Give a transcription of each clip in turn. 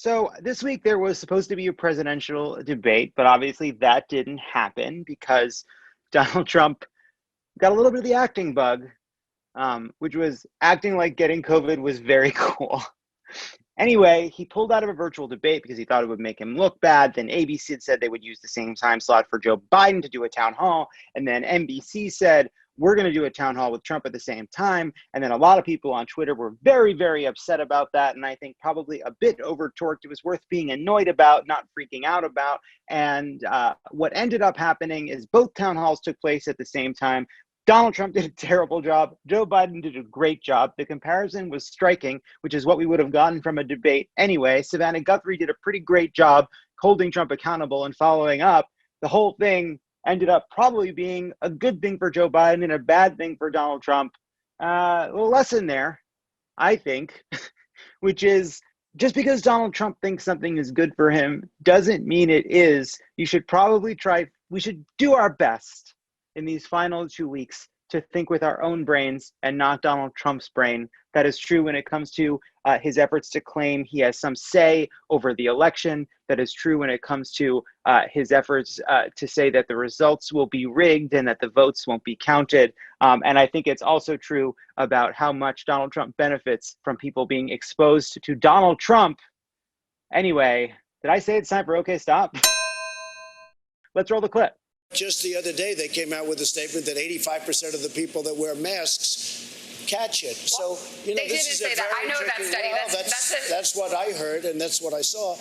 So this week there was supposed to be a presidential debate, but obviously that didn't happen because Donald Trump got a little bit of the acting bug, which was acting like getting COVID was very cool. Anyway, he pulled out of a virtual debate because he thought it would make him look bad. Then ABC had said they would use the same time slot for Joe Biden to do a town hall. And then NBC said, we're going to do a town hall with Trump at the same time. And then a lot of people on Twitter were very, very upset about that. And I think probably a bit over-torqued. It was worth being annoyed about, not freaking out about. And what ended up happening is both town halls took place at the same time. Donald Trump did a terrible job. Joe Biden did a great job. The comparison was striking, which is what we would have gotten from a debate anyway. Savannah Guthrie did a pretty great job holding Trump accountable and following up. The whole thing ended up probably being a good thing for Joe Biden and a bad thing for Donald Trump. A little lesson there, I think, which is just because Donald Trump thinks something is good for him doesn't mean it is. We should do our best in these final 2 weeks to think with our own brains and not Donald Trump's brain. That is true when it comes to his efforts to claim he has some say over the election. That is true when it comes to his efforts to say that the results will be rigged and that the votes won't be counted. And I think it's also true about how much Donald Trump benefits from people being exposed to Donald Trump. Anyway, did I say it's time for OK Stop? Let's roll the clip. Just the other day, they came out with a statement that 85% of the people that wear masks catch it. So, they didn't say that. I know that study. That's what I heard, and that's what I saw.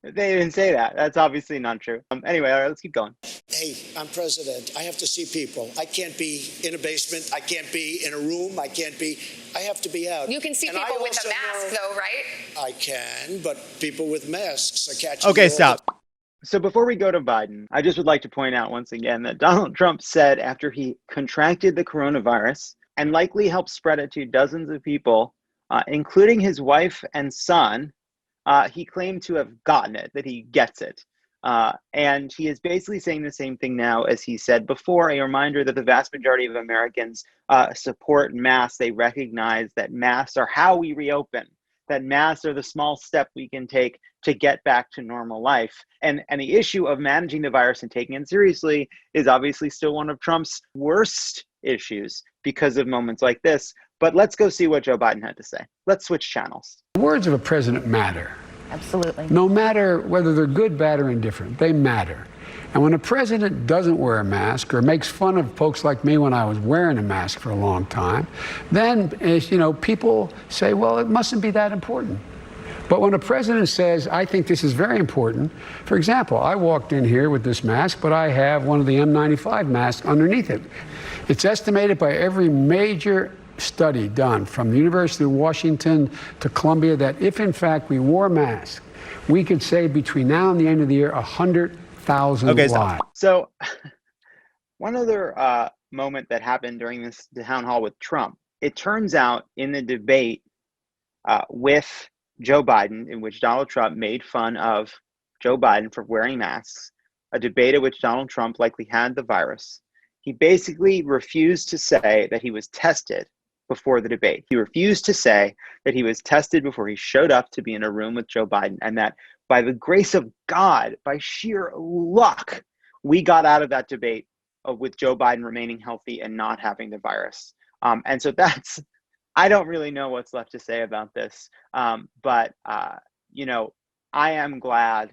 They didn't say that. That's obviously not true. Anyway, all right, let's keep going. Hey, I'm president. I have to see people. I can't be in a basement. I can't be in a room. I have to be out. You can see people with a mask, though, right? I can, but people with masks are catching. Okay, stop. So before we go to Biden, I just would like to point out once again that Donald Trump said after he contracted the coronavirus and likely helped spread it to dozens of people, including his wife and son, he claimed to have gotten it, that he gets it. And he is basically saying the same thing now as he said before, a reminder that the vast majority of Americans support masks. They recognize that masks are how we reopen, that masks are the small step we can take to get back to normal life. And the issue of managing the virus and taking it seriously is obviously still one of Trump's worst issues because of moments like this. But let's go see what Joe Biden had to say. Let's switch channels. The words of a president matter. Absolutely. No matter whether they're good, bad, or indifferent, they matter. And when a president doesn't wear a mask or makes fun of folks like me when I was wearing a mask for a long time, then, people say, well, it mustn't be that important. But when a president says, I think this is very important, for example, I walked in here with this mask, but I have one of the N95 masks underneath it. It's estimated by every major study done from the University of Washington to Columbia that if, in fact, we wore masks, we could save between now and the end of the year 100,000 lives. So one other moment that happened during this town hall with Trump, it turns out in the debate with Joe Biden, in which Donald Trump made fun of Joe Biden for wearing masks, a debate at which Donald Trump likely had the virus, he basically refused to say that he was tested before the debate. He refused to say that he was tested before he showed up to be in a room with Joe Biden, and that by the grace of God, by sheer luck, we got out of that debate with Joe Biden remaining healthy and not having the virus. And so I don't really know what's left to say about this. But I am glad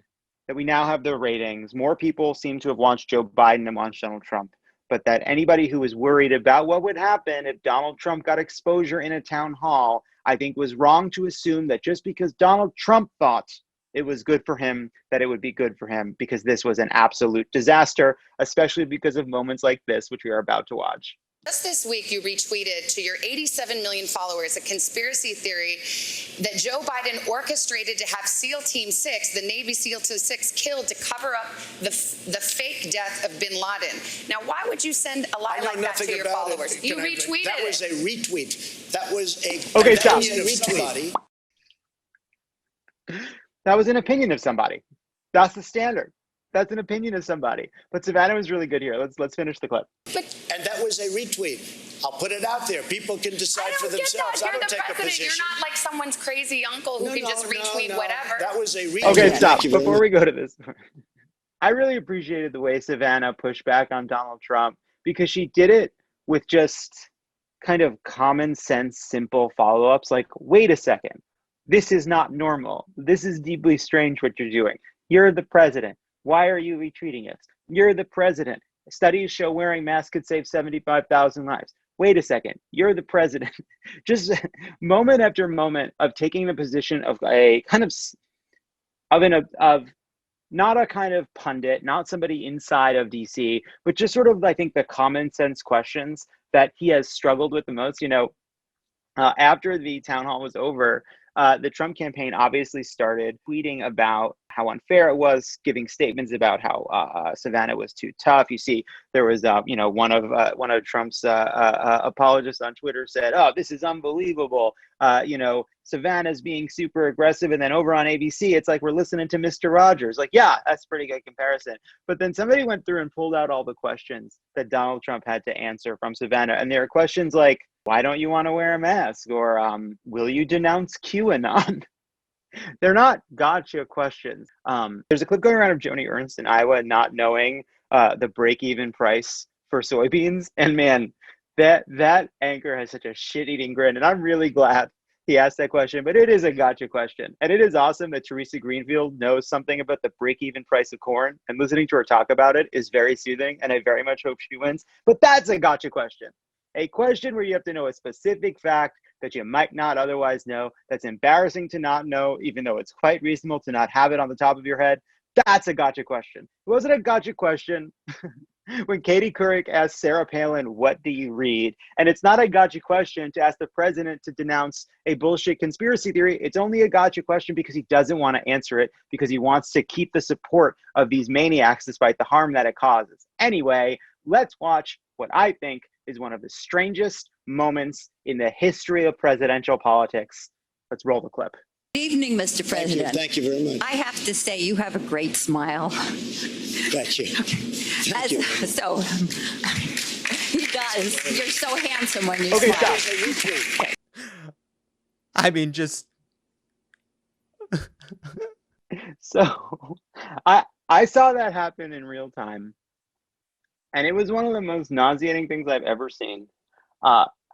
that we now have the ratings. More people seem to have launched Joe Biden than launched Donald Trump. But that anybody who was worried about what would happen if Donald Trump got exposure in a town hall, I think was wrong to assume that just because Donald Trump thought it was good for him, that it would be good for him, because this was an absolute disaster, especially because of moments like this, which we are about to watch. Just this week, you retweeted to your 87 million followers a conspiracy theory that Joe Biden orchestrated to have SEAL Team 6, the Navy SEAL Team 6, killed to cover up the fake death of bin Laden. Now, why would you send a lie like that to your followers? You retweeted it. That was a retweet. That was a Okay, stop. opinion of somebody. That was an opinion of somebody. That's the standard. That's an opinion of somebody. But Savannah was really good here. Let's finish the clip. And that was a retweet. I'll put it out there. People can decide for themselves. I You're don't the take a president. position. You're not like someone's crazy uncle who can just retweet whatever. That was a retweet. Okay, stop. Thank you very Before much. we go to this, I really appreciated the way Savannah pushed back on Donald Trump because she did it with just kind of common sense, simple follow-ups like, wait a second, this is not normal. This is deeply strange what you're doing. You're the president. Why are you retweeting it? You're the president. Studies show wearing masks could save 75,000 lives. Wait a second, you're the president. Just moment after moment of taking the position of a kind of not a kind of pundit, not somebody inside of DC, but just sort of, I think, the common sense questions that he has struggled with the most. After the town hall was over, the Trump campaign obviously started tweeting about how unfair it was, giving statements about how Savannah was too tough. You see, there was, one of Trump's apologists on Twitter said, "Oh, this is unbelievable. Savannah's being super aggressive," and then over on ABC, it's like we're listening to Mr. Rogers. Like, yeah, that's a pretty good comparison. But then somebody went through and pulled out all the questions that Donald Trump had to answer from Savannah, and there are questions like, why don't you want to wear a mask? Or will you denounce QAnon? They're not gotcha questions. There's a clip going around of Joni Ernst in Iowa not knowing the break-even price for soybeans. And man, that anchor has such a shit-eating grin. And I'm really glad he asked that question. But it is a gotcha question. And it is awesome that Teresa Greenfield knows something about the break-even price of corn. And listening to her talk about it is very soothing. And I very much hope she wins. But that's a gotcha question. A question where you have to know a specific fact that you might not otherwise know, that's embarrassing to not know, even though it's quite reasonable to not have it on the top of your head. That's a gotcha question. It wasn't a gotcha question when Katie Couric asked Sarah Palin, what do you read? And it's not a gotcha question to ask the president to denounce a bullshit conspiracy theory. It's only a gotcha question because he doesn't want to answer it, because he wants to keep the support of these maniacs despite the harm that it causes. Anyway, let's watch what I think is one of the strangest moments in the history of presidential politics. Let's roll the clip. Good evening, Mr. President. Thank you very much. I have to say, you have a great smile. Thank you. Thank you. So, he does. You're so handsome when you Okay, smile. stop. I mean, just So I saw that happen in real time. And it was one of the most nauseating things I've ever seen.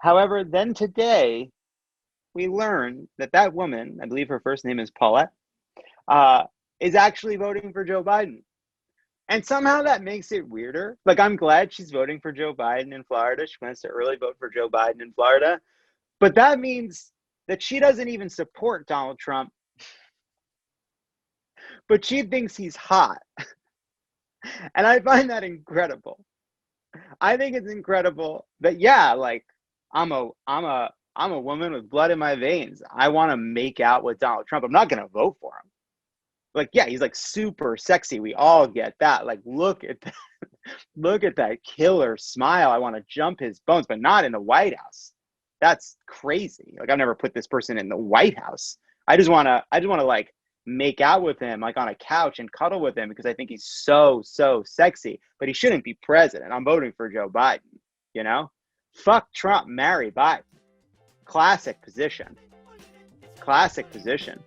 However, then today, we learned that that woman, I believe her first name is Paulette, is actually voting for Joe Biden. And somehow that makes it weirder. Like, I'm glad she's voting for Joe Biden in Florida. She wants to early vote for Joe Biden in Florida. But that means that she doesn't even support Donald Trump. But she thinks he's hot. And I find that incredible. I think it's incredible that, yeah, like, I'm a woman with blood in my veins. I want to make out with Donald Trump. I'm not going to vote for him. Like, yeah, he's like super sexy. We all get that. Like, look at that, look at that killer smile. I want to jump his bones, but not in the White House. That's crazy. Like, I've never put this person in the White House. I just want to like make out with him, like on a couch and cuddle with him, because I think he's so sexy, but he shouldn't be president. I'm voting for Joe Biden, you know? Fuck Trump, marry Biden. Classic position. Classic position.